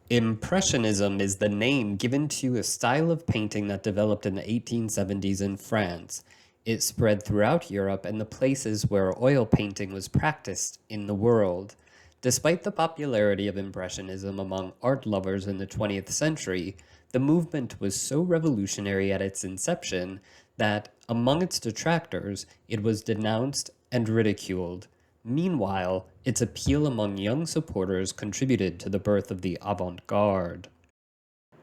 Impressionism is the name given to a style of painting that developed in the 1870s in France. It spread throughout Europe and the places where oil painting was practiced in the world. Despite the popularity of Impressionism among art lovers in the 20th century, the movement was so revolutionary at its inception that, among its detractors, it was denounced and ridiculed. Meanwhile, its appeal among young supporters contributed to the birth of the avant-garde.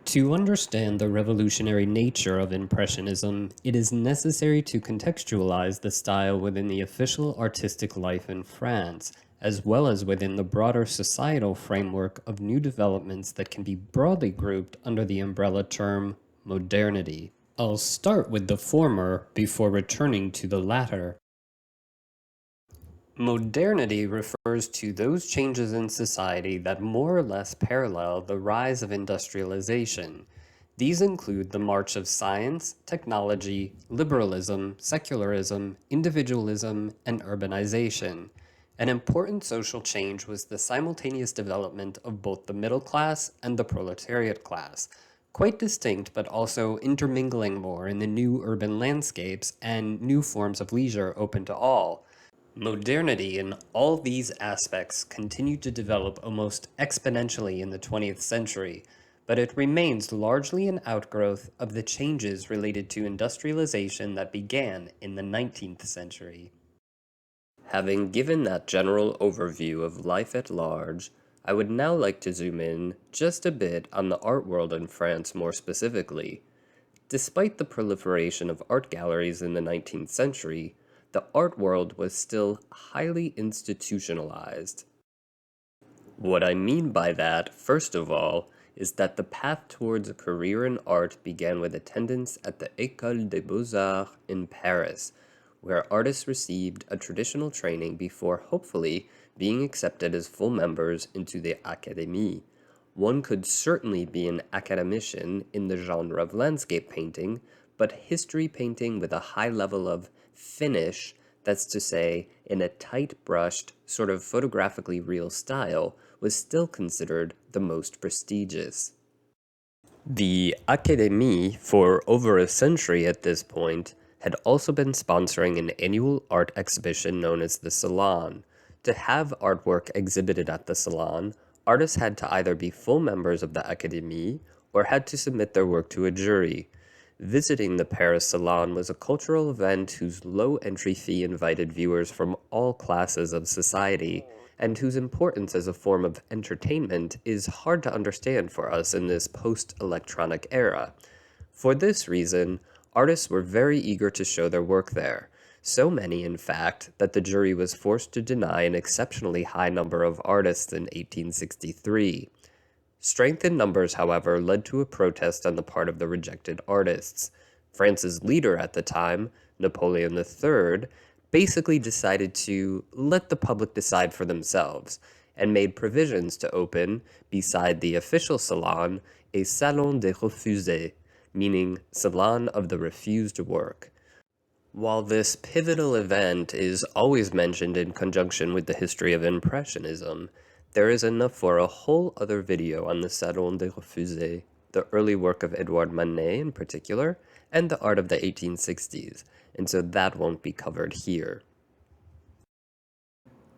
To understand the revolutionary nature of Impressionism, it is necessary to contextualize the style within the official artistic life in France, as well as within the broader societal framework of new developments that can be broadly grouped under the umbrella term modernity. I'll start with the former before returning to the latter. Modernity refers to those changes in society that more or less parallel the rise of industrialization. These include the march of science, technology, liberalism, secularism, individualism, and urbanization. An important social change was the simultaneous development of both the middle class and the proletariat class, quite distinct but also intermingling more in the new urban landscapes and new forms of leisure open to all. Modernity in all these aspects continued to develop almost exponentially in the 20th century, but it remains largely an outgrowth of the changes related to industrialization that began in the 19th century. Having given that general overview of life at large, I would now like to zoom in just a bit on the art world in France more specifically. Despite the proliferation of art galleries in the 19th century, the art world was still highly institutionalized. What I mean by that, first of all, is that the path towards a career in art began with attendance at the École des Beaux-Arts in Paris, where artists received a traditional training before hopefully being accepted as full members into the Académie. One could certainly be an academician in the genre of landscape painting, but history painting with a high level of finish, that's to say, in a tight-brushed, sort of photographically real style, was still considered the most prestigious. The Académie, for over a century at this point, had also been sponsoring an annual art exhibition known as the Salon. To have artwork exhibited at the Salon, artists had to either be full members of the Académie or had to submit their work to a jury. Visiting the Paris Salon was a cultural event whose low entry fee invited viewers from all classes of society, and whose importance as a form of entertainment is hard to understand for us in this post-electronic era. For this reason, artists were very eager to show their work there, so many, in fact, that the jury was forced to deny an exceptionally high number of artists in 1863. Strength in numbers, however, led to a protest on the part of the rejected artists. France's leader at the time, Napoleon III, basically decided to let the public decide for themselves, and made provisions to open, beside the official salon, a salon des refusés, meaning salon of the refused work. While this pivotal event is always mentioned in conjunction with the history of Impressionism, there is enough for a whole other video on the Salon des Refusés, the early work of Edouard Manet in particular, and the art of the 1860s, and so that won't be covered here.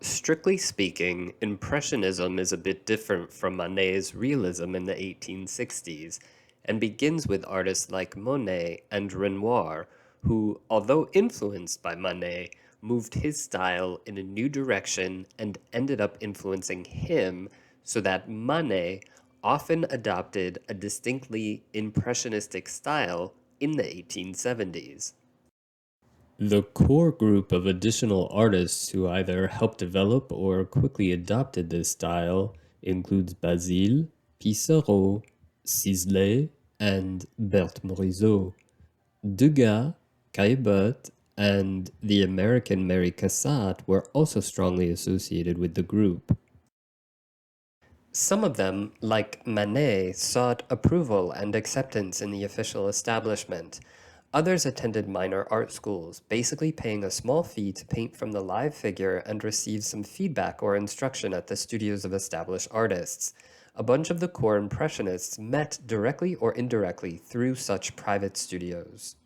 Strictly speaking, Impressionism is a bit different from Manet's realism in the 1860s, and begins with artists like Monet and Renoir, who, although influenced by Manet, moved his style in a new direction and ended up influencing him, so that Manet often adopted a distinctly impressionistic style in the 1870s. The core group of additional artists who either helped develop or quickly adopted this style includes Basile, Pissarro, Sisley, and Berthe Morisot. Degas, Caillebotte, and the American Mary Cassatt were also strongly associated with the group. Some of them, like Manet, sought approval and acceptance in the official establishment. Others attended minor art schools, basically paying a small fee to paint from the live figure and receive some feedback or instruction at the studios of established artists. a bunch of the core Impressionists met directly or indirectly through such private studios.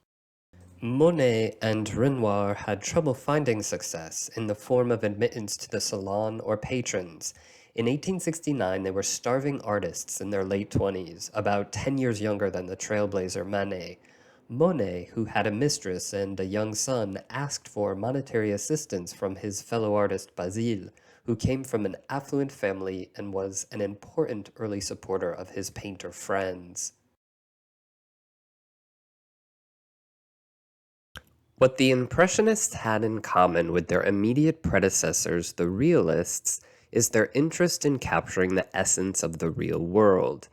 Monet and Renoir had trouble finding success in the form of admittance to the salon or patrons. In 1869, they were starving artists in their late 20s, about 10 years younger than the trailblazer Manet. Monet, who had a mistress and a young son, asked for monetary assistance from his fellow artist Basile, who came from an affluent family and was an important early supporter of his painter friends. What the Impressionists had in common with their immediate predecessors, the Realists, is their interest in capturing the essence of the real world.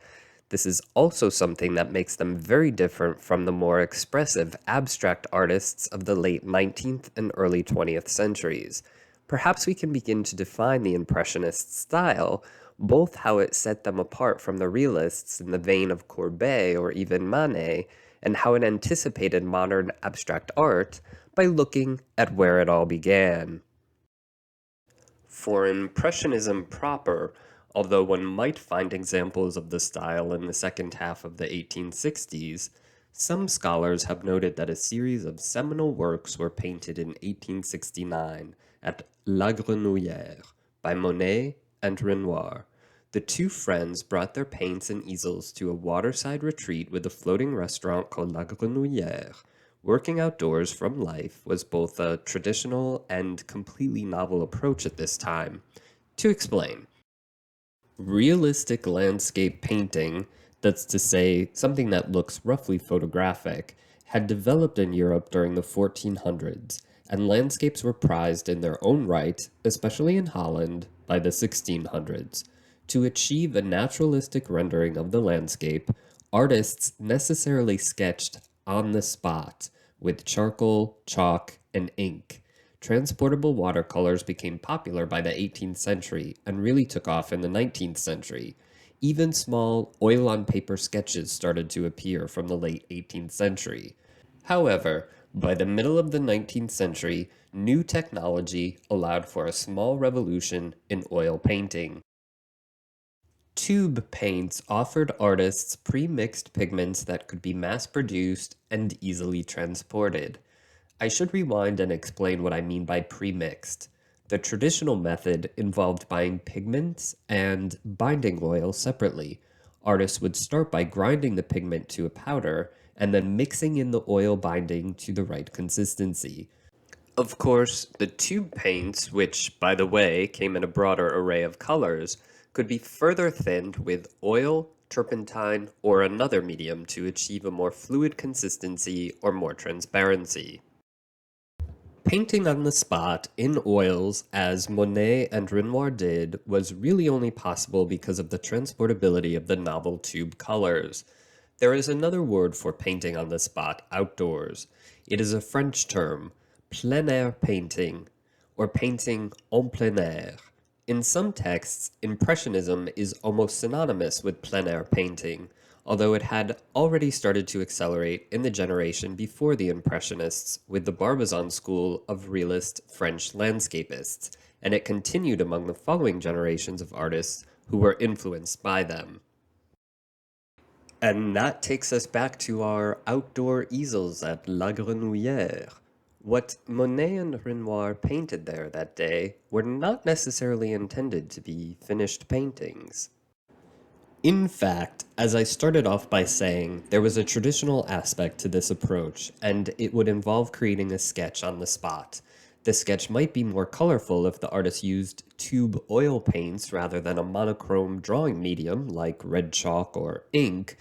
This is also something that makes them very different from the more expressive abstract artists of the late 19th and early 20th centuries. Perhaps we can begin to define the Impressionist style, both how it set them apart from the Realists in the vein of Courbet or even Manet, and how it anticipated modern abstract art by looking at where it all began. For Impressionism proper, although one might find examples of the style in the second half of the 1860s, some scholars have noted that a series of seminal works were painted in 1869 at La Grenouillère by Monet and Renoir. The two friends brought their paints and easels to a waterside retreat with a floating restaurant called La Grenouillère. Working outdoors from life was both a traditional and completely novel approach at this time. To explain, realistic landscape painting, that's to say, something that looks roughly photographic, had developed in Europe during the 1400s, and landscapes were prized in their own right, especially in Holland, by the 1600s. To achieve a naturalistic rendering of the landscape, artists necessarily sketched on the spot with charcoal, chalk, and ink. Transportable watercolors became popular by the 18th century and really took off in the 19th century. Even small oil-on-paper sketches started to appear from the late 18th century. However, by the middle of the 19th century, new technology allowed for a small revolution in oil painting. Tube paints offered artists pre-mixed pigments that could be mass-produced and easily transported. I should rewind and explain what I mean by pre-mixed. The traditional method involved buying pigments and binding oil separately. Artists would start by grinding the pigment to a powder and then mixing in the oil binding to the right consistency. Of course, the tube paints, which, by the way, came in a broader array of colors, could be further thinned with oil, turpentine, or another medium to achieve a more fluid consistency or more transparency. Painting on the spot in oils, as Monet and Renoir did, was really only possible because of the transportability of the novel tube colors. There is another word for painting on the spot outdoors. It is a French term, plein air painting, or painting en plein air. In some texts, Impressionism is almost synonymous with plein air painting, although it had already started to accelerate in the generation before the Impressionists with the Barbizon school of realist French landscapists, and it continued among the following generations of artists who were influenced by them. And that takes us back to our outdoor easels at La Grenouillère. What Monet and Renoir painted there that day were not necessarily intended to be finished paintings. In fact, as I started off by saying, there was a traditional aspect to this approach, and it would involve creating a sketch on the spot. The sketch might be more colorful if the artist used tube oil paints rather than a monochrome drawing medium like red chalk or ink.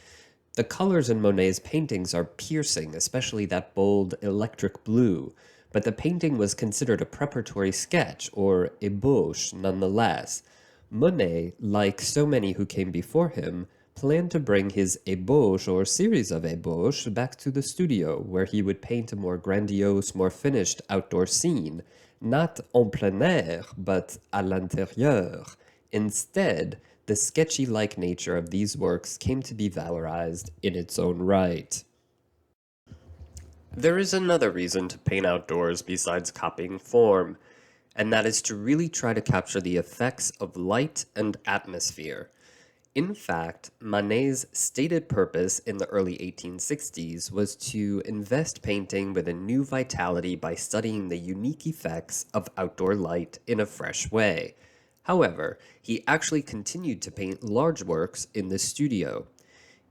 The colors in Monet's paintings are piercing, especially that bold electric blue, but the painting was considered a preparatory sketch, or ébauche, nonetheless. Monet, like so many who came before him, planned to bring his ébauche or series of ébauches back to the studio, where he would paint a more grandiose, more finished outdoor scene, not en plein air, but à l'intérieur. Instead, the sketchy-like nature of these works came to be valorized in its own right. There is another reason to paint outdoors besides copying form, and that is to really try to capture the effects of light and atmosphere. In fact, Manet's stated purpose in the early 1860s was to invest painting with a new vitality by studying the unique effects of outdoor light in a fresh way. However, he actually continued to paint large works in the studio.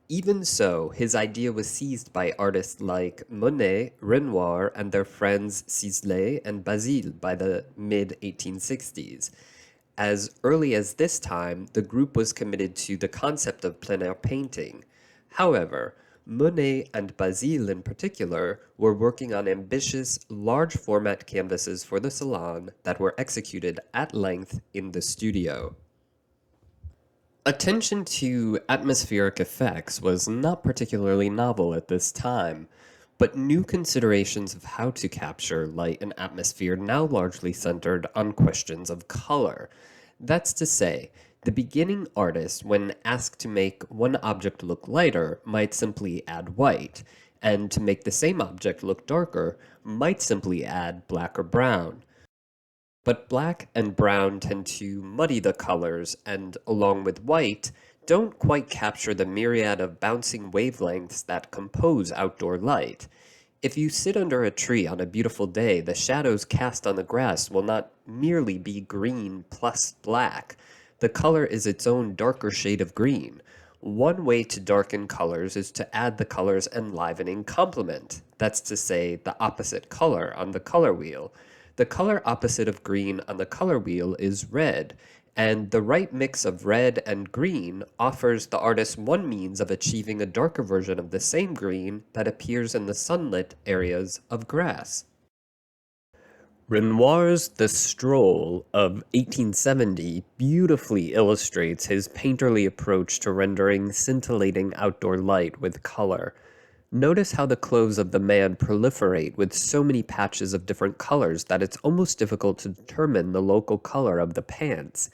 Even so, his idea was seized by artists like Monet, Renoir, and their friends Sisley and Basile by the mid 1860s. As early as this time, the group was committed to the concept of plein air painting. However, Monet and Basile in particular were working on ambitious, large format canvases for the Salon that were executed at length in the studio. Attention to atmospheric effects was not particularly novel at this time, but new considerations of how to capture light and atmosphere now largely centered on questions of color. That's to say, the beginning artist, when asked to make one object look lighter, might simply add white, and to make the same object look darker, might simply add black or brown. But black and brown tend to muddy the colors and, along with white, don't quite capture the myriad of bouncing wavelengths that compose outdoor light. If you sit under a tree on a beautiful day, the shadows cast on the grass will not merely be green plus black. The color is its own darker shade of green. One way to darken colors is to add the color's enlivening complement. That's to say, the opposite color on the color wheel. The color opposite of green on the color wheel is red, and the right mix of red and green offers the artist one means of achieving a darker version of the same green that appears in the sunlit areas of grass. Renoir's The Stroll of 1870 beautifully illustrates his painterly approach to rendering scintillating outdoor light with color. Notice how the clothes of the man proliferate with so many patches of different colors that it's almost difficult to determine the local color of the pants.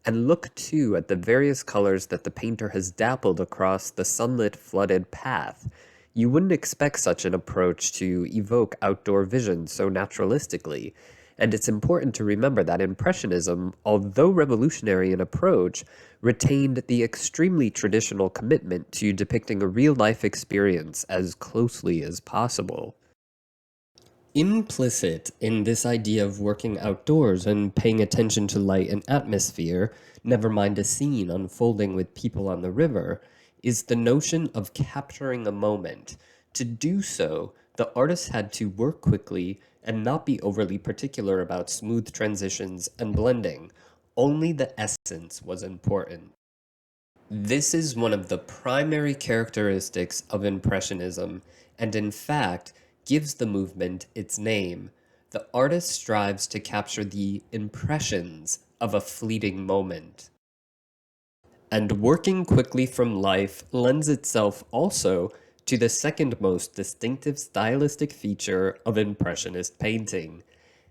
And look too at the various colors that the painter has dappled across the sunlit, flooded path. You wouldn't expect such an approach to evoke outdoor vision so naturalistically, and it's important to remember that Impressionism, although revolutionary in approach, retained the extremely traditional commitment to depicting a real-life experience as closely as possible. Implicit in this idea of working outdoors and paying attention to light and atmosphere, never mind a scene unfolding with people on the river, is the notion of capturing a moment. To do so, the artist had to work quickly and not be overly particular about smooth transitions and blending. Only the essence was important. This is one of the primary characteristics of Impressionism, and in fact, gives the movement its name. The artist strives to capture the impressions of a fleeting moment. And working quickly from life lends itself also to the second most distinctive stylistic feature of Impressionist painting.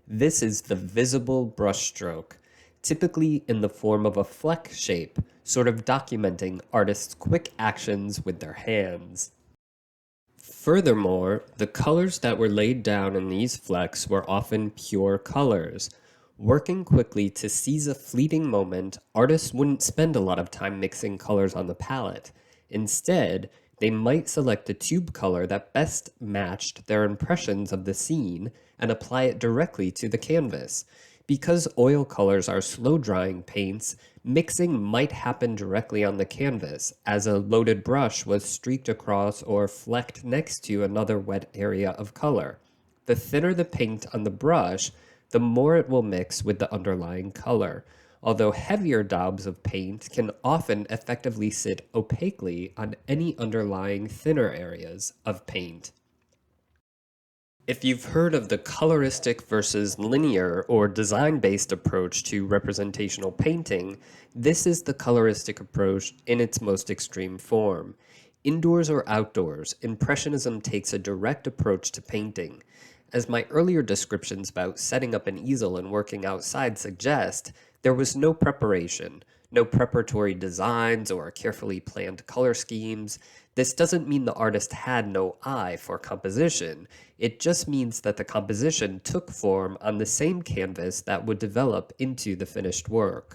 This is the visible brushstroke, typically in the form of a fleck shape, sort of documenting artists' quick actions with their hands. Furthermore, the colors that were laid down in these flecks were often pure colors. Working quickly to seize a fleeting moment, artists wouldn't spend a lot of time mixing colors on the palette. Instead, they might select a tube color that best matched their impressions of the scene and apply it directly to the canvas. Because oil colors are slow-drying paints, mixing might happen directly on the canvas, as a loaded brush was streaked across or flecked next to another wet area of color. The thinner the paint on the brush, the more it will mix with the underlying color, although heavier daubs of paint can often effectively sit opaquely on any underlying thinner areas of paint. If you've heard of the coloristic versus linear or design-based approach to representational painting, this is the coloristic approach in its most extreme form. Indoors or outdoors, Impressionism takes a direct approach to painting. As my earlier descriptions about setting up an easel and working outside suggest, there was no preparation, no preparatory designs or carefully planned color schemes. This doesn't mean the artist had no eye for composition. It just means that the composition took form on the same canvas that would develop into the finished work.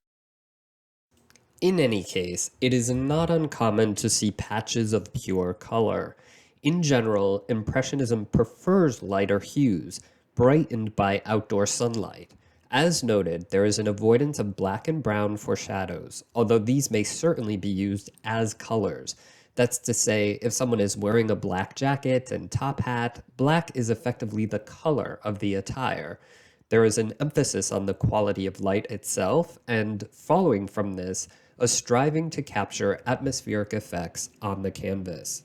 In any case, it is not uncommon to see patches of pure color. In general, Impressionism prefers lighter hues, brightened by outdoor sunlight. As noted, there is an avoidance of black and brown for shadows, although these may certainly be used as colors. That's to say, if someone is wearing a black jacket and top hat, black is effectively the color of the attire. There is an emphasis on the quality of light itself, and following from this, a striving to capture atmospheric effects on the canvas.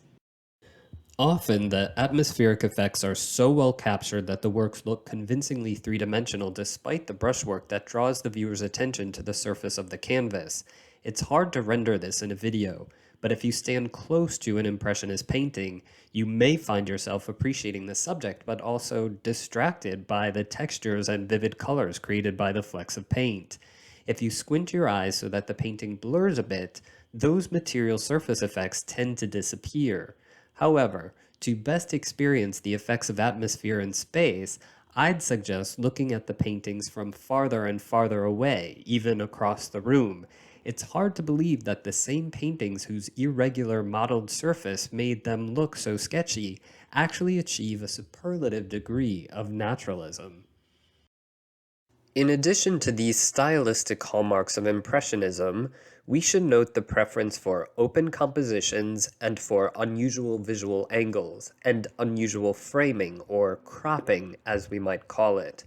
Often, the atmospheric effects are so well captured that the works look convincingly three-dimensional despite the brushwork that draws the viewer's attention to the surface of the canvas. It's hard to render this in a video, but if you stand close to an Impressionist painting, you may find yourself appreciating the subject but also distracted by the textures and vivid colors created by the flecks of paint. If you squint your eyes so that the painting blurs a bit, those material surface effects tend to disappear. However, to best experience the effects of atmosphere and space, I'd suggest looking at the paintings from farther and farther away, even across the room. It's hard to believe that the same paintings whose irregular mottled surface made them look so sketchy actually achieve a superlative degree of naturalism. In addition to these stylistic hallmarks of Impressionism, we should note the preference for open compositions and for unusual visual angles, and unusual framing, or cropping, as we might call it.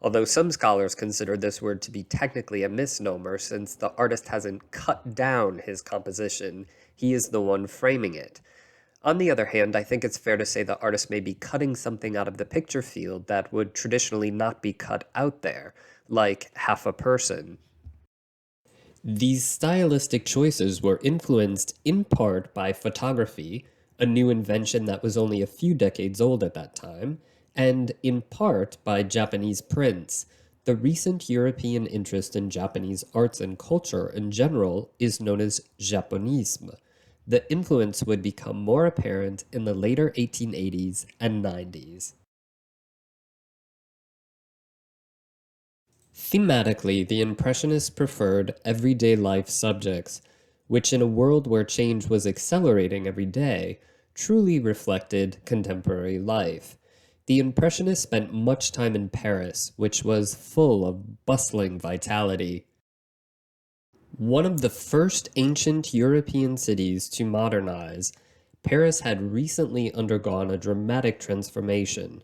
Although some scholars consider this word to be technically a misnomer since the artist hasn't cut down his composition, he is the one framing it. On the other hand, I think it's fair to say the artist may be cutting something out of the picture field that would traditionally not be cut out there, like half a person. These stylistic choices were influenced in part by photography, a new invention that was only a few decades old at that time, and in part by Japanese prints. The recent European interest in Japanese arts and culture in general is known as Japonism. The influence would become more apparent in the later 1880s and 90s. Thematically, the Impressionists preferred everyday life subjects, which in a world where change was accelerating every day, truly reflected contemporary life. The Impressionists spent much time in Paris, which was full of bustling vitality. One of the first ancient European cities to modernize, Paris had recently undergone a dramatic transformation.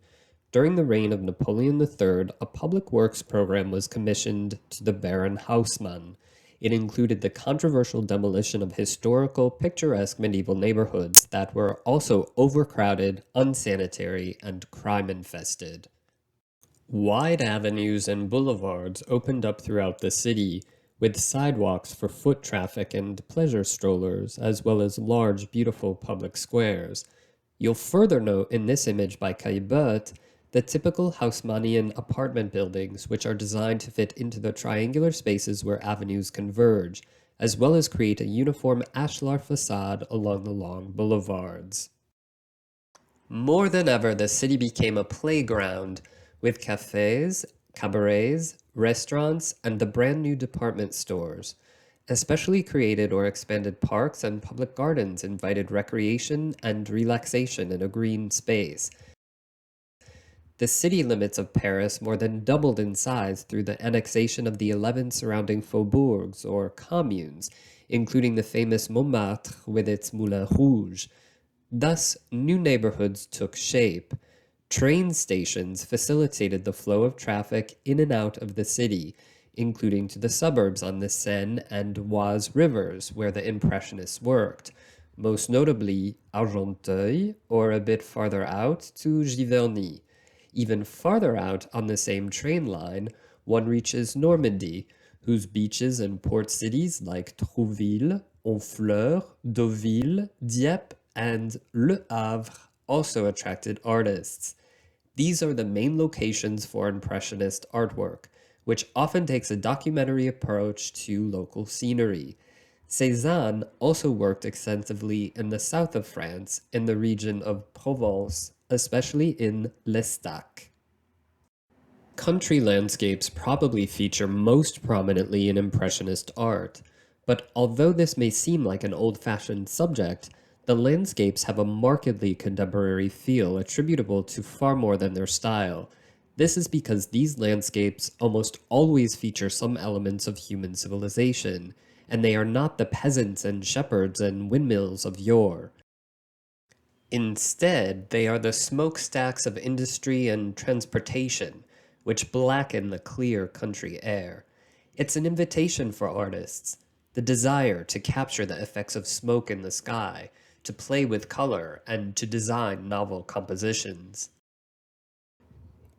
During the reign of Napoleon III, a public works program was commissioned to the Baron Haussmann. It included the controversial demolition of historical, picturesque medieval neighborhoods that were also overcrowded, unsanitary, and crime-infested. Wide avenues and boulevards opened up throughout the city, with sidewalks for foot traffic and pleasure strollers, as well as large, beautiful public squares. You'll further note in this image by Caillebotte the typical Haussmannian apartment buildings, which are designed to fit into the triangular spaces where avenues converge, as well as create a uniform ashlar facade along the long boulevards. More than ever, the city became a playground, with cafes, cabarets, restaurants, and the brand new department stores. Especially created or expanded parks and public gardens invited recreation and relaxation in a green space. The city limits of Paris more than doubled in size through the annexation of the 11 surrounding faubourgs, or communes, including the famous Montmartre with its Moulin Rouge. Thus, new neighborhoods took shape. Train stations facilitated the flow of traffic in and out of the city, including to the suburbs on the Seine and Oise rivers, where the Impressionists worked, most notably Argenteuil, or a bit farther out to Giverny. Even farther out on the same train line, one reaches Normandy, whose beaches and port cities like Trouville, Honfleur, Deauville, Dieppe, and Le Havre also attracted artists. These are the main locations for Impressionist artwork, which often takes a documentary approach to local scenery. Cézanne also worked extensively in the south of France, in the region of Provence, especially in L'Estaque. Country landscapes probably feature most prominently in Impressionist art. But although this may seem like an old-fashioned subject, the landscapes have a markedly contemporary feel attributable to far more than their style. This is because these landscapes almost always feature some elements of human civilization, and they are not the peasants and shepherds and windmills of yore. Instead, they are the smokestacks of industry and transportation, which blacken the clear country air. It's an invitation for artists, the desire to capture the effects of smoke in the sky, to play with color, and to design novel compositions.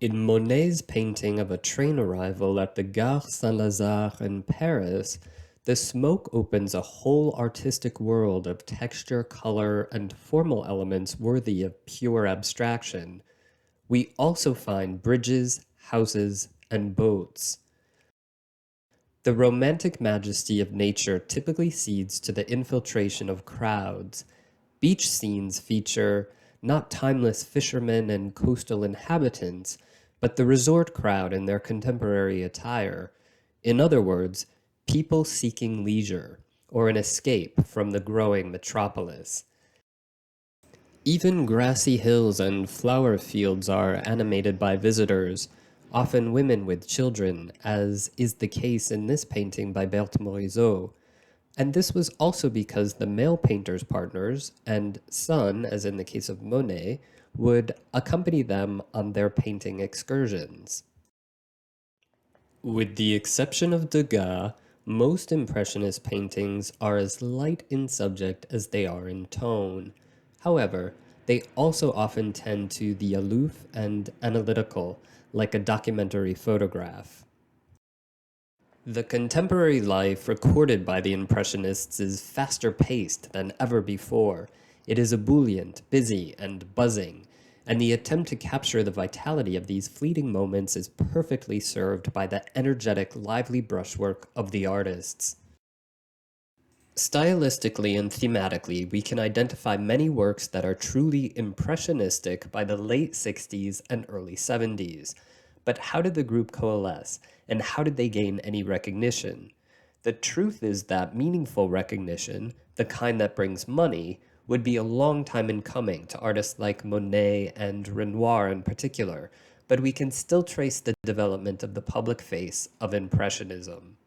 In Monet's painting of a train arrival at the Gare Saint-Lazare in Paris, the smoke opens a whole artistic world of texture, color, and formal elements worthy of pure abstraction. We also find bridges, houses, and boats. The romantic majesty of nature typically cedes to the infiltration of crowds. Beach scenes feature not timeless fishermen and coastal inhabitants, but the resort crowd in their contemporary attire. In other words, people seeking leisure or an escape from the growing metropolis. Even grassy hills and flower fields are animated by visitors, often women with children, as is the case in this painting by Berthe Morisot. And this was also because the male painter's partners and son, as in the case of Monet, would accompany them on their painting excursions. With the exception of Degas, most Impressionist paintings are as light in subject as they are in tone. However, they also often tend to the aloof and analytical, like a documentary photograph. The contemporary life recorded by the Impressionists is faster paced than ever before. It is ebullient, busy, and buzzing, and the attempt to capture the vitality of these fleeting moments is perfectly served by the energetic, lively brushwork of the artists. Stylistically and thematically, we can identify many works that are truly impressionistic by the late 60s and early 70s. But how did the group coalesce, and how did they gain any recognition? The truth is that meaningful recognition, the kind that brings money, would be a long time in coming to artists like Monet and Renoir in particular, but we can still trace the development of the public face of Impressionism.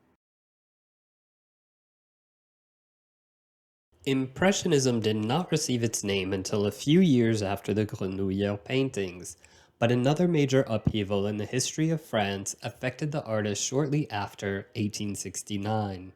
Impressionism did not receive its name until a few years after the Grenouillère paintings, but another major upheaval in the history of France affected the artist shortly after 1869.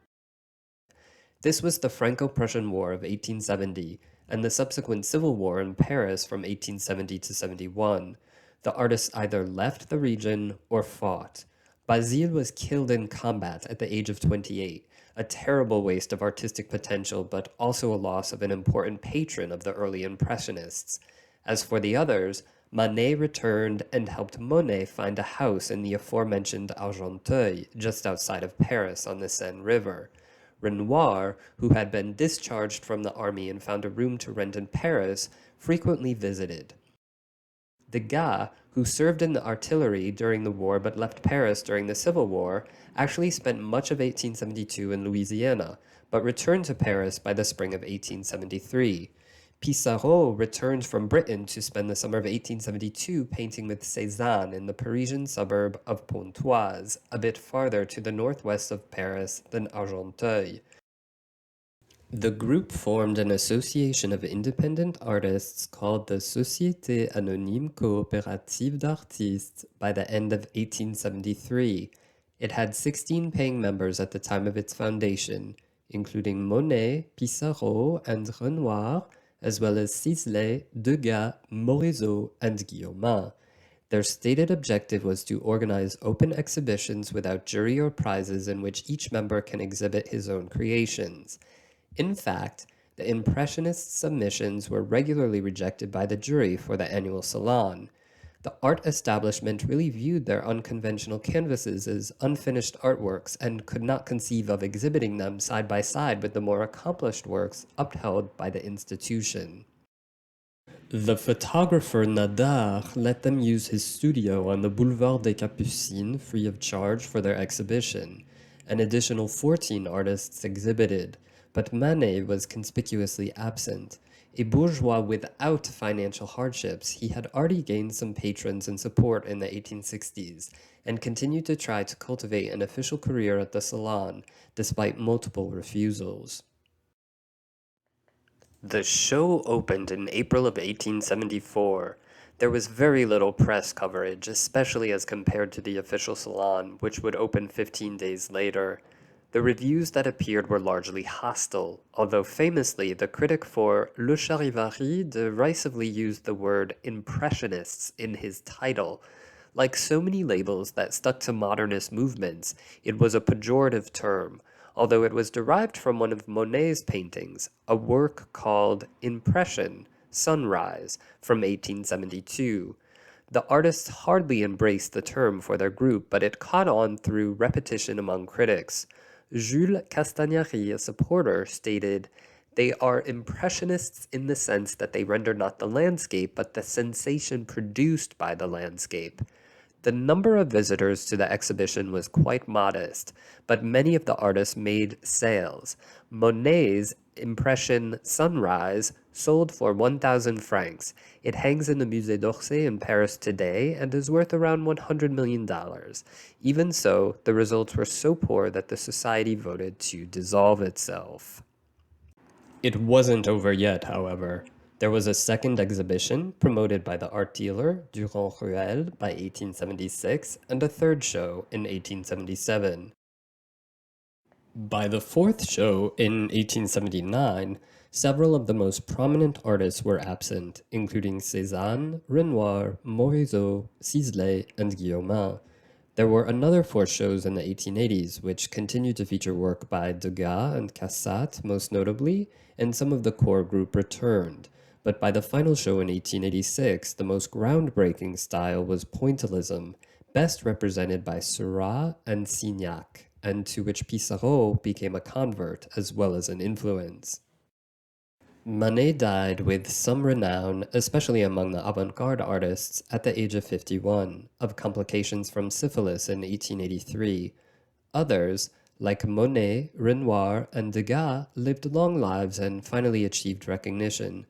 This was the Franco-Prussian War of 1870 and the subsequent civil war in Paris from 1870 to 71. The artists either left the region or fought. Basile was killed in combat at the age of 28, a terrible waste of artistic potential, but also a loss of an important patron of the early Impressionists. As for the others, Manet returned and helped Monet find a house in the aforementioned Argenteuil, just outside of Paris on the Seine River. Renoir, who had been discharged from the army and found a room to rent in Paris, frequently visited. Degas, who served in the artillery during the war but left Paris during the Civil War, actually spent much of 1872 in Louisiana, but returned to Paris by the spring of 1873. Pissarro returned from Britain to spend the summer of 1872 painting with Cézanne in the Parisian suburb of Pontoise, a bit farther to the northwest of Paris than Argenteuil. The group formed an association of independent artists called the Société Anonyme Coopérative d'Artistes by the end of 1873. It had 16 paying members at the time of its foundation, including Monet, Pissarro, and Renoir, as well as Sisley, Degas, Morisot, and Guillaumin. Their stated objective was to organize open exhibitions without jury or prizes in which each member can exhibit his own creations. In fact, the Impressionist submissions were regularly rejected by the jury for the annual salon. The art establishment really viewed their unconventional canvases as unfinished artworks and could not conceive of exhibiting them side by side with the more accomplished works upheld by the institution. The photographer Nadar let them use his studio on the Boulevard des Capucines free of charge for their exhibition, An additional 14 artists exhibited, but Manet was conspicuously absent. A bourgeois without financial hardships, he had already gained some patrons and support in the 1860s, and continued to try to cultivate an official career at the Salon, despite multiple refusals. The show opened in April of 1874. There was very little press coverage, especially as compared to the official salon, which would open 15 days later. The reviews that appeared were largely hostile, although famously the critic for Le Charivari derisively used the word Impressionists in his title. Like so many labels that stuck to modernist movements, it was a pejorative term, although it was derived from one of Monet's paintings, a work called Impression, Sunrise, from 1872. The artists hardly embraced the term for their group, but it caught on through repetition among critics. Jules Castagnary, a supporter, stated, "They are impressionists in the sense that they render not the landscape, but the sensation produced by the landscape." The number of visitors to the exhibition was quite modest, but many of the artists made sales. Monet's Impression Sunrise sold for 1,000 francs. It hangs in the Musée d'Orsay in Paris today and is worth around $100 million. Even so, the results were so poor that the society voted to dissolve itself. It wasn't over yet, however. There was a second exhibition, promoted by the art dealer Durand-Ruel by 1876, and a third show in 1877. By the fourth show in 1879, several of the most prominent artists were absent, including Cézanne, Renoir, Morisot, Sisley, and Guillaumin. There were another four shows in the 1880s, which continued to feature work by Degas and Cassatt, most notably, and some of the core group returned. But by the final show in 1886, the most groundbreaking style was pointillism, best represented by Seurat and Signac, and to which Pissarro became a convert as well as an influence. Manet died with some renown, especially among the avant-garde artists, at the age of 51, of complications from syphilis in 1883. Others, like Monet, Renoir, and Degas, lived long lives and finally achieved recognition.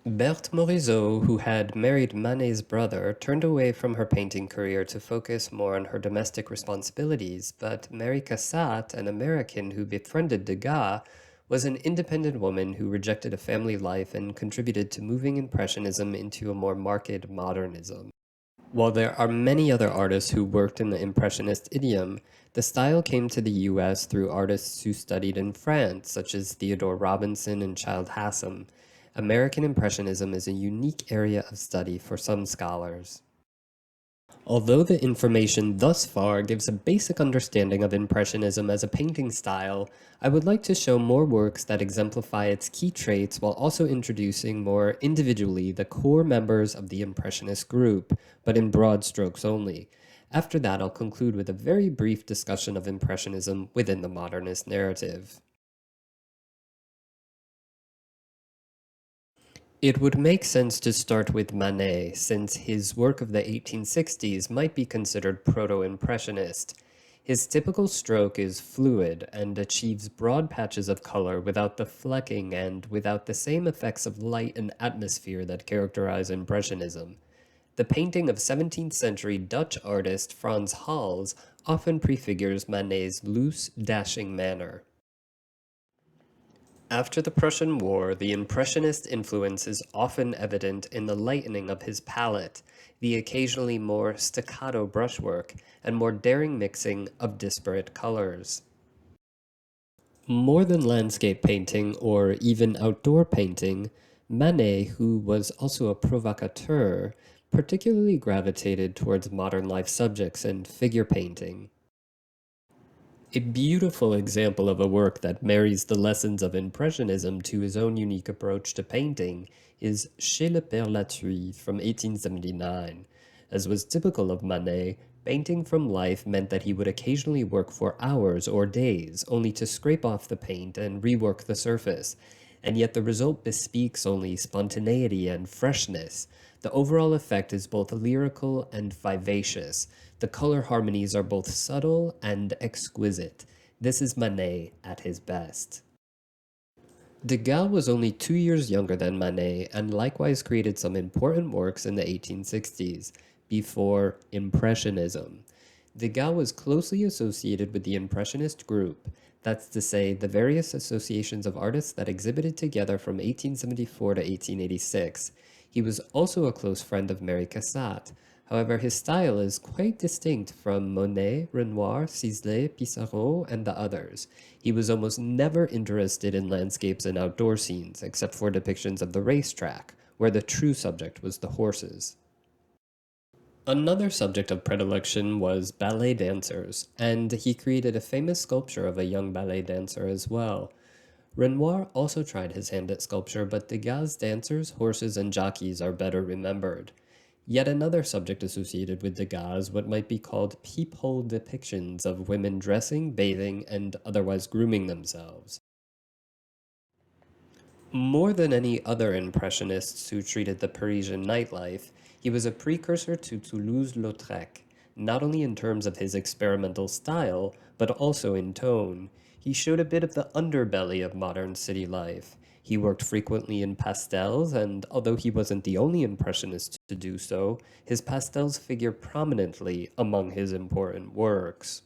Berthe Morisot, who had married Manet's brother, turned away from her painting career to focus more on her domestic responsibilities, but Mary Cassatt, an American who befriended Degas, was an independent woman who rejected a family life and contributed to moving Impressionism into a more marked modernism. While there are many other artists who worked in the Impressionist idiom, the style came to the US through artists who studied in France, such as Theodore Robinson and Childe Hassam. American Impressionism is a unique area of study for some scholars. Although the information thus far gives a basic understanding of Impressionism as a painting style, I would like to show more works that exemplify its key traits while also introducing more individually the core members of the Impressionist group, but in broad strokes only. After that, I'll conclude with a very brief discussion of Impressionism within the modernist narrative. It would make sense to start with Manet, since his work of the 1860s might be considered proto-impressionist. His typical stroke is fluid and achieves broad patches of color without the flecking and without the same effects of light and atmosphere that characterize Impressionism. The painting of 17th century Dutch artist Frans Hals often prefigures Manet's loose, dashing manner. After the Prussian War, the Impressionist influence is often evident in the lightening of his palette, the occasionally more staccato brushwork, and more daring mixing of disparate colors. More than landscape painting or even outdoor painting, Manet, who was also a provocateur, particularly gravitated towards modern life subjects and figure painting. A beautiful example of a work that marries the lessons of Impressionism to his own unique approach to painting is Chez le Père Latruy from 1879. As was typical of Manet, painting from life meant that he would occasionally work for hours or days, only to scrape off the paint and rework the surface. And yet the result bespeaks only spontaneity and freshness. The overall effect is both lyrical and vivacious. The color harmonies are both subtle and exquisite. This is Manet at his best. Degas was only 2 years younger than Manet and likewise created some important works in the 1860s, before Impressionism. Degas was closely associated with the Impressionist group, that's to say, the various associations of artists that exhibited together from 1874 to 1886. He was also a close friend of Mary Cassatt. However, his style is quite distinct from Monet, Renoir, Sisley, Pissarro, and the others. He was almost never interested in landscapes and outdoor scenes, except for depictions of the racetrack, where the true subject was the horses. Another subject of predilection was ballet dancers, and he created a famous sculpture of a young ballet dancer as well. Renoir also tried his hand at sculpture, but Degas' dancers, horses, and jockeys are better remembered. Yet another subject associated with Degas, what might be called peephole depictions of women dressing, bathing, and otherwise grooming themselves. More than any other Impressionists who treated the Parisian nightlife, he was a precursor to Toulouse-Lautrec, not only in terms of his experimental style, but also in tone. He showed a bit of the underbelly of modern city life. He worked frequently in pastels, and although he wasn't the only Impressionist to do so, his pastels figure prominently among his important works.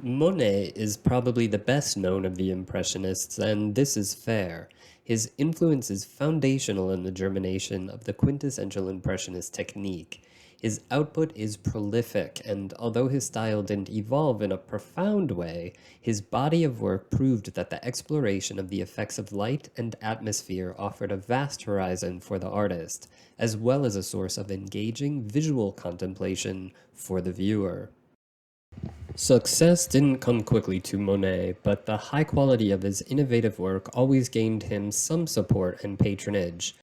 Monet is probably the best known of the Impressionists, and this is fair. His influence is foundational in the germination of the quintessential Impressionist technique. His output is prolific, and although his style didn't evolve in a profound way, his body of work proved that the exploration of the effects of light and atmosphere offered a vast horizon for the artist, as well as a source of engaging visual contemplation for the viewer. Success didn't come quickly to Monet, but the high quality of his innovative work always gained him some support and patronage.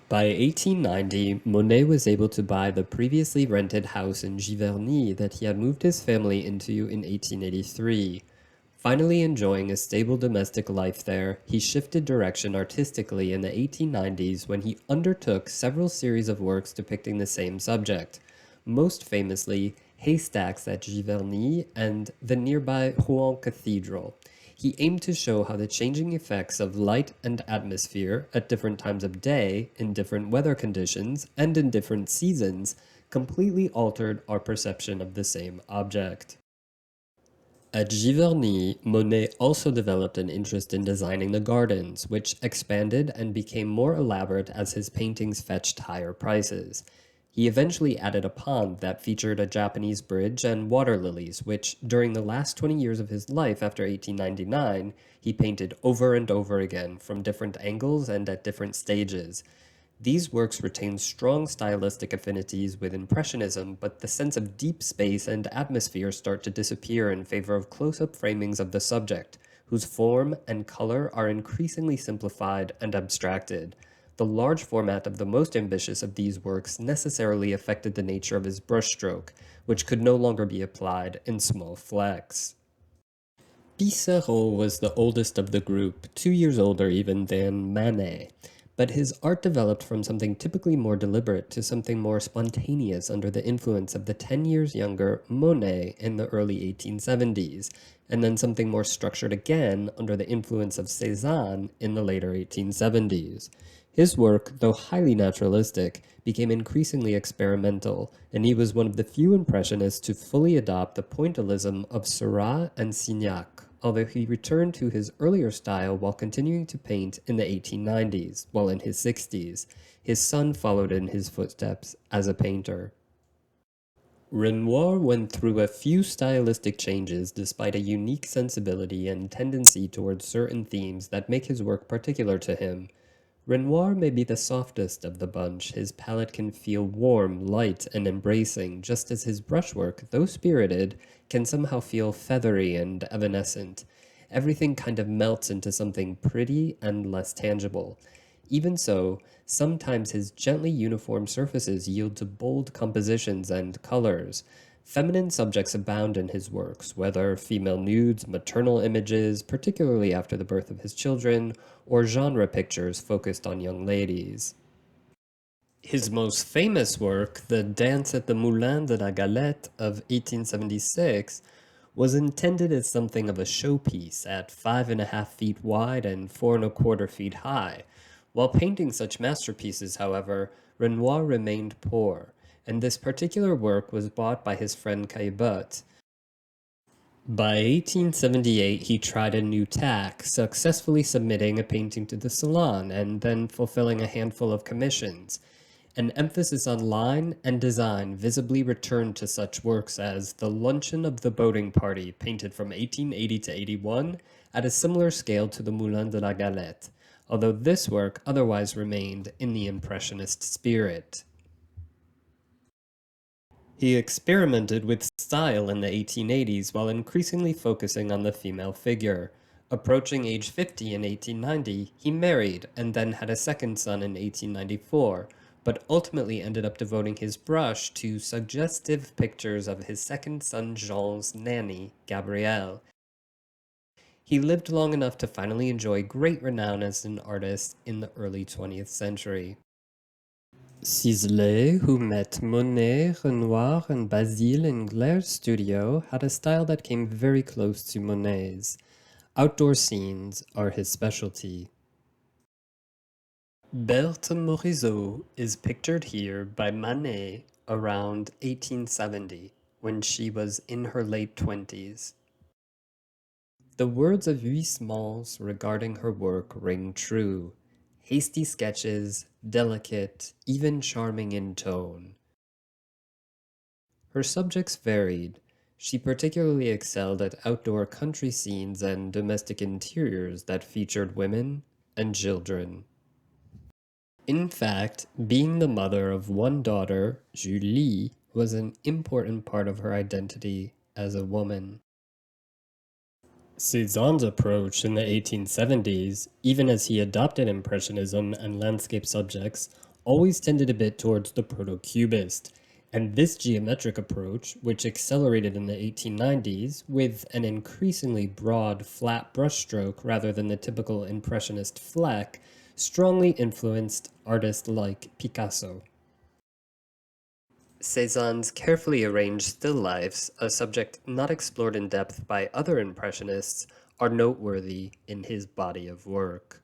By 1890, Monet was able to buy the previously rented house in Giverny that he had moved his family into in 1883. Finally enjoying a stable domestic life there, he shifted direction artistically in the 1890s when he undertook several series of works depicting the same subject, most famously Haystacks at Giverny and the nearby Rouen Cathedral. He aimed to show how the changing effects of light and atmosphere at different times of day, in different weather conditions, and in different seasons completely altered our perception of the same object. At Giverny, Monet also developed an interest in designing the gardens, which expanded and became more elaborate as his paintings fetched higher prices. He eventually added a pond that featured a Japanese bridge and water lilies, which, during the last 20 years of his life after 1899, he painted over and over again from different angles and at different stages. These works retain strong stylistic affinities with Impressionism, but the sense of deep space and atmosphere start to disappear in favor of close-up framings of the subject, whose form and color are increasingly simplified and abstracted. The large format of the most ambitious of these works necessarily affected the nature of his brushstroke, which could no longer be applied in small flecks. Pissarro was the oldest of the group, 2 years older even than Manet, but his art developed from something typically more deliberate to something more spontaneous under the influence of the 10 years younger Monet in the early 1870s, and then something more structured again under the influence of Cézanne in the later 1870s. His work, though highly naturalistic, became increasingly experimental, and he was one of the few Impressionists to fully adopt the pointillism of Seurat and Signac, although he returned to his earlier style while continuing to paint in the 1890s, while in his 60s. His son followed in his footsteps as a painter. Renoir went through a few stylistic changes despite a unique sensibility and tendency towards certain themes that make his work particular to him. Renoir may be the softest of the bunch. His palette can feel warm, light, and embracing, just as his brushwork, though spirited, can somehow feel feathery and evanescent. Everything kind of melts into something pretty and less tangible. Even so, sometimes his gently uniform surfaces yield to bold compositions and colors. Feminine subjects abound in his works, whether female nudes, maternal images, particularly after the birth of his children, or genre pictures focused on young ladies. His most famous work, the Dance at the Moulin de la Galette of 1876, was intended as something of a showpiece at 5.5 feet wide and 4.25 feet high. While painting such masterpieces, however, Renoir remained poor, and this particular work was bought by his friend Caillebotte. By 1878, he tried a new tack, successfully submitting a painting to the Salon and then fulfilling a handful of commissions. An emphasis on line and design visibly returned to such works as The Luncheon of the Boating Party, painted from 1880 to 81, at a similar scale to the Moulin de la Galette, although this work otherwise remained in the Impressionist spirit. He experimented with style in the 1880s while increasingly focusing on the female figure. Approaching age 50 in 1890, he married and then had a second son in 1894, but ultimately ended up devoting his brush to suggestive pictures of his second son Jean's nanny, Gabrielle. He lived long enough to finally enjoy great renown as an artist in the early 20th century. Sisley, who met Monet, Renoir, and Basile in Glaire's studio, had a style that came very close to Monet's. Outdoor scenes are his specialty. Berthe Morisot is pictured here by Manet around 1870, when she was in her late 20s. The words of Huysmans regarding her work ring true. Hasty sketches, delicate, even charming in tone. Her subjects varied. She particularly excelled at outdoor country scenes and domestic interiors that featured women and children. In fact, being the mother of one daughter, Julie, was an important part of her identity as a woman. Cézanne's approach in the 1870s, even as he adopted Impressionism and landscape subjects, always tended a bit towards the proto-cubist, and this geometric approach, which accelerated in the 1890s with an increasingly broad, flat brushstroke rather than the typical Impressionist fleck, strongly influenced artists like Picasso. Cézanne's carefully arranged still lifes, a subject not explored in depth by other Impressionists, are noteworthy in his body of work.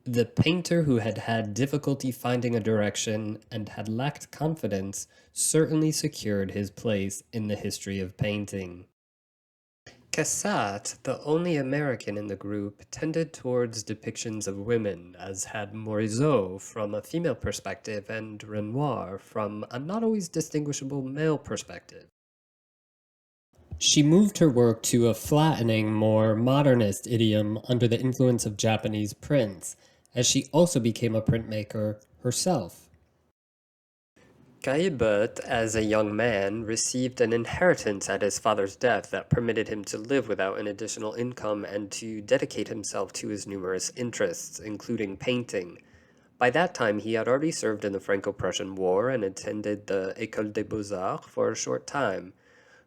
The painter who had had difficulty finding a direction and had lacked confidence certainly secured his place in the history of painting. Cassatt, the only American in the group, tended towards depictions of women, as had Morisot from a female perspective and Renoir from a not always distinguishable male perspective. She moved her work to a flattening, more modernist idiom under the influence of Japanese prints, as she also became a printmaker herself. Caillebotte, as a young man, received an inheritance at his father's death that permitted him to live without an additional income and to dedicate himself to his numerous interests, including painting. By that time, he had already served in the Franco-Prussian War and attended the École des Beaux-Arts for a short time.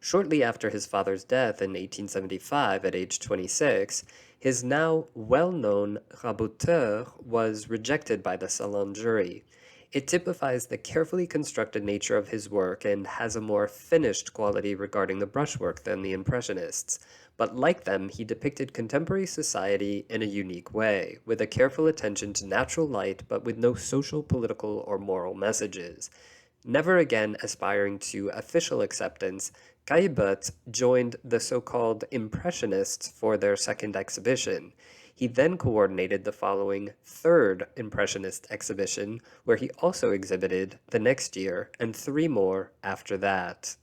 Shortly after his father's death in 1875, at age 26, his now well-known Raboteur was rejected by the Salon jury. It typifies the carefully constructed nature of his work and has a more finished quality regarding the brushwork than the Impressionists. But like them, he depicted contemporary society in a unique way, with a careful attention to natural light but with no social, political, or moral messages. Never again aspiring to official acceptance, Caillebotte joined the so-called Impressionists for their second exhibition. He then coordinated the following third Impressionist exhibition, where he also exhibited the next year and 3 more after that.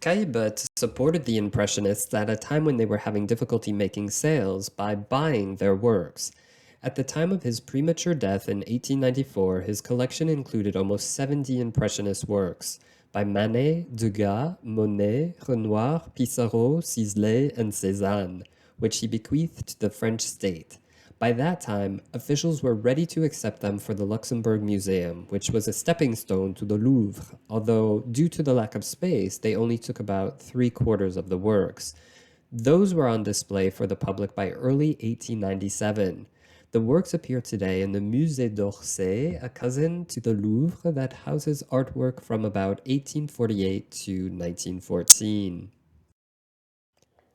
Caillebotte supported the Impressionists at a time when they were having difficulty making sales by buying their works. At the time of his premature death in 1894, his collection included almost 70 Impressionist works by Manet, Degas, Monet, Renoir, Pissarro, Sisley, and Cézanne, which he bequeathed to the French state. By that time, officials were ready to accept them for the Luxembourg Museum, which was a stepping stone to the Louvre, although due to the lack of space, they only took about 3/4 of the works. Those were on display for the public by early 1897. The works appear today in the Musée d'Orsay, a cousin to the Louvre that houses artwork from about 1848 to 1914.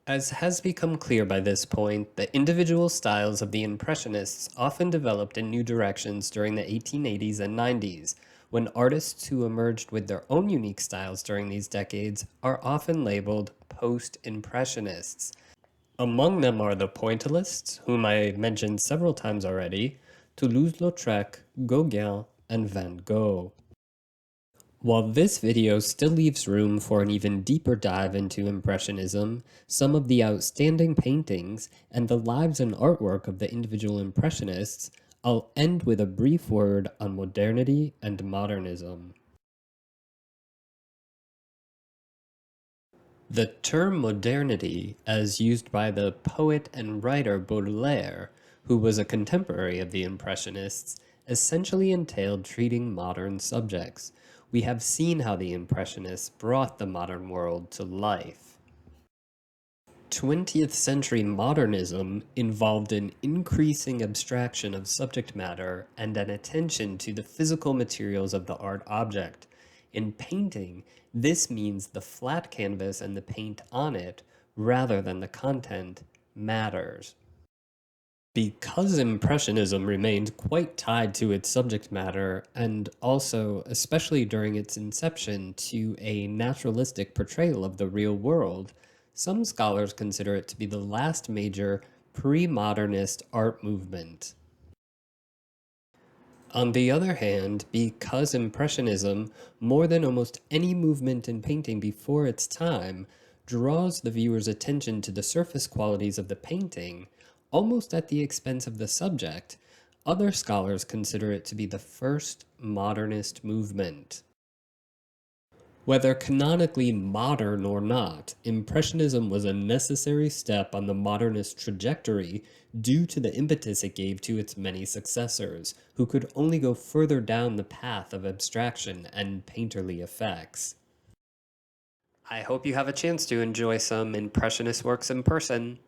As has become clear by this point, the individual styles of the Impressionists often developed in new directions during the 1880s and 90s, when artists who emerged with their own unique styles during these decades are often labeled post-Impressionists. Among them are the Pointillists, whom I mentioned several times already, Toulouse-Lautrec, Gauguin, and Van Gogh. While this video still leaves room for an even deeper dive into Impressionism, some of the outstanding paintings, and the lives and artwork of the individual Impressionists, I'll end with a brief word on Modernity and Modernism. The term modernity, as used by the poet and writer Baudelaire, who was a contemporary of the Impressionists, essentially entailed treating modern subjects. We have seen how the Impressionists brought the modern world to life. 20th century modernism involved an increasing abstraction of subject matter and an attention to the physical materials of the art object. In painting, this means the flat canvas and the paint on it, rather than the content, matters. Because Impressionism remained quite tied to its subject matter, and also, especially during its inception, to a naturalistic portrayal of the real world, some scholars consider it to be the last major pre-modernist art movement. On the other hand, because Impressionism, more than almost any movement in painting before its time, draws the viewer's attention to the surface qualities of the painting, almost at the expense of the subject, other scholars consider it to be the first modernist movement. Whether canonically modern or not, Impressionism was a necessary step on the modernist trajectory due to the impetus it gave to its many successors, who could only go further down the path of abstraction and painterly effects. I hope you have a chance to enjoy some Impressionist works in person.